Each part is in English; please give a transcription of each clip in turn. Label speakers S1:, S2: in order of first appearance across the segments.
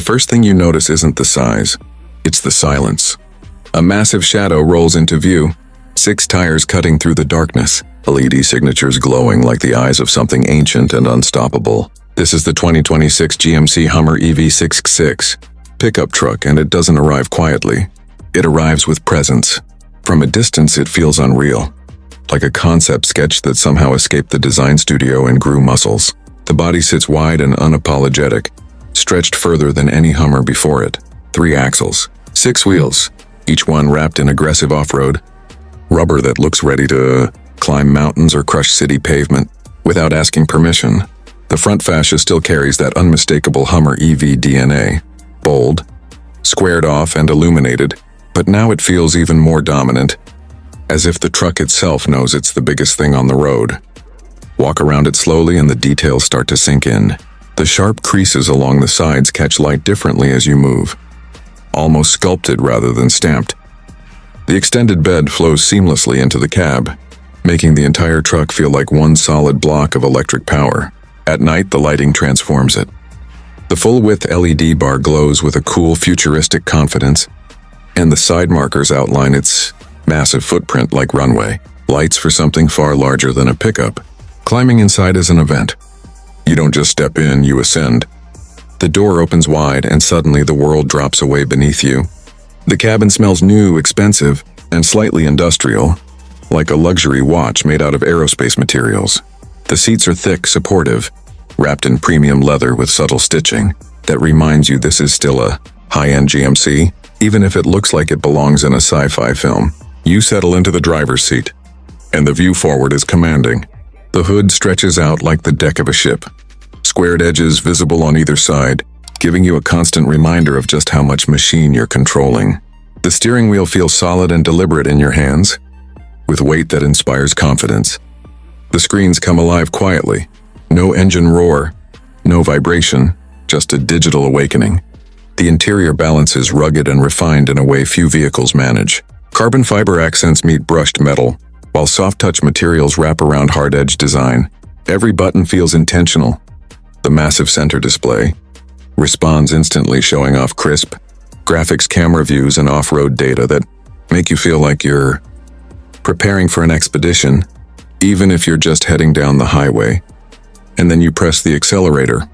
S1: first thing you notice isn't the size, it's the silence. A massive shadow rolls into view, 6 tires cutting through the darkness, LED signatures glowing like the eyes of something ancient and unstoppable. This is the 2026 GMC Hummer EV 66 pickup truck, and it doesn't arrive quietly. It arrives with presence. From a distance, it feels unreal, like a concept sketch that somehow escaped the design studio and grew muscles. The body sits wide and unapologetic, stretched further than any Hummer before it. 3 axles, 6 wheels, each one wrapped in aggressive off-road rubber that looks ready to climb mountains or crush city pavement without asking permission. The front fascia still carries that unmistakable Hummer EV DNA. Bold, squared off and illuminated, but now it feels even more dominant, as if the truck itself knows it's the biggest thing on the road. Walk around it slowly and the details start to sink in. The sharp creases along the sides catch light differently as you move, almost sculpted rather than stamped. The extended bed flows seamlessly into the cab, making the entire truck feel like one solid block of electric power. At night, the lighting transforms it. The full-width LED bar glows with a cool, futuristic confidence, and the side markers outline its massive footprint like runway. Lights for something far larger than a pickup. Climbing inside is an event. You don't just step in, you ascend. The door opens wide, and suddenly the world drops away beneath you. The cabin smells new, expensive, and slightly industrial, like a luxury watch made out of aerospace materials. The seats are thick, supportive, wrapped in premium leather with subtle stitching that reminds you this is still a high-end GMC, even if it looks like it belongs in a sci-fi film. You settle into the driver's seat, and the view forward is commanding. The hood stretches out like the deck of a ship, squared edges visible on either side, giving you a constant reminder of just how much machine you're controlling. The steering wheel feels solid and deliberate in your hands, with weight that inspires confidence. The screens come alive quietly. No engine roar, no vibration, just a digital awakening. The interior balance is rugged and refined in a way few vehicles manage. Carbon fiber accents meet brushed metal, while soft-touch materials wrap around hard-edged design. Every button feels intentional. The massive center display responds instantly, showing off crisp graphics, camera views, and off-road data that make you feel like you're preparing for an expedition, even if you're just heading down the highway. And then you press the accelerator.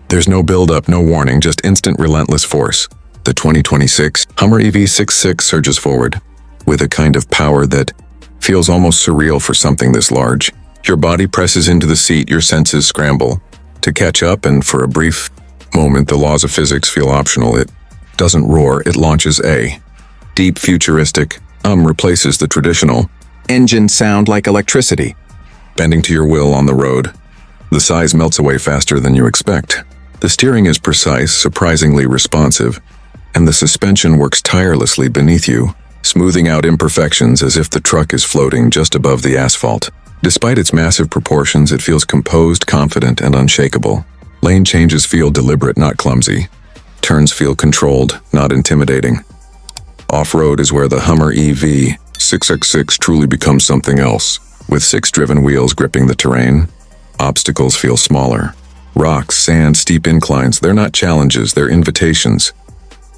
S1: There's no build-up, no warning, just instant relentless force. The 2026 Hummer EV 66 surges forward with a kind of power that feels almost surreal for something this large. Your body presses into the seat, your senses scramble to catch up, and for a brief moment, the laws of physics feel optional. It doesn't roar, it launches a deep, futuristic replaces the traditional engine sound like electricity, bending to your will on the road. The size melts away faster than you expect. The steering is precise, surprisingly responsive, and the suspension works tirelessly beneath you, smoothing out imperfections as if the truck is floating just above the asphalt. Despite its massive proportions, it feels composed, confident, and unshakable. Lane changes feel deliberate, not clumsy. Turns feel controlled, not intimidating. Off-road is where the Hummer EV 66 truly becomes something else. With 6 driven wheels gripping the terrain, obstacles feel smaller. Rocks, sand, steep inclines, they're not challenges, they're invitations.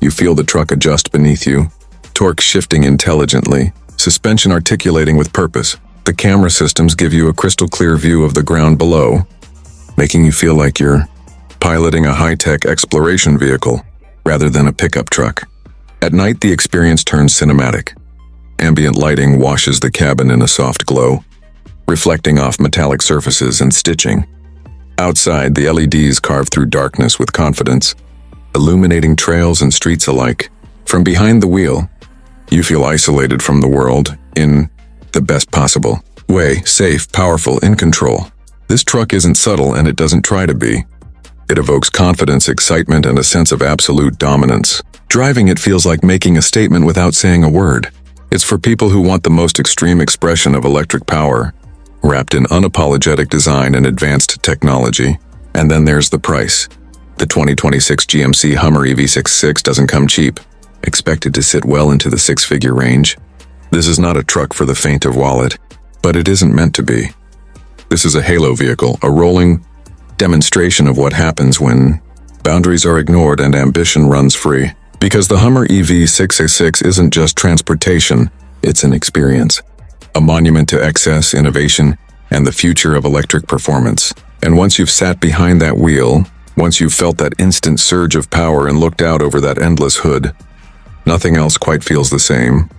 S1: You feel the truck adjust beneath you, torque shifting intelligently, suspension articulating with purpose. The camera systems give you a crystal clear view of the ground below, making you feel like you're piloting a high-tech exploration vehicle rather than a pickup truck. At night, the experience turns cinematic. Ambient lighting washes the cabin in a soft glow, reflecting off metallic surfaces and stitching. Outside, the LEDs carve through darkness with confidence, illuminating trails and streets alike. From behind the wheel, you feel isolated from the world in the best possible way, safe, powerful, in control. This truck isn't subtle, and it doesn't try to be. It evokes confidence, excitement, and a sense of absolute dominance. Driving it feels like making a statement without saying a word. It's for people who want the most extreme expression of electric power, wrapped in unapologetic design and advanced technology. And then there's the price. The 2026 GMC Hummer EV 66 doesn't come cheap, expected to sit well into the six-figure range. This is not a truck for the faint of wallet, but it isn't meant to be. This is a halo vehicle, a rolling demonstration of what happens when Boundaries are ignored and ambition runs free. Because the Hummer EV 606 isn't just transportation, it's an experience. A monument to excess, innovation, and the future of electric performance. And once you've sat behind that wheel, once you've felt that instant surge of power and looked out over that endless hood, nothing else quite feels the same.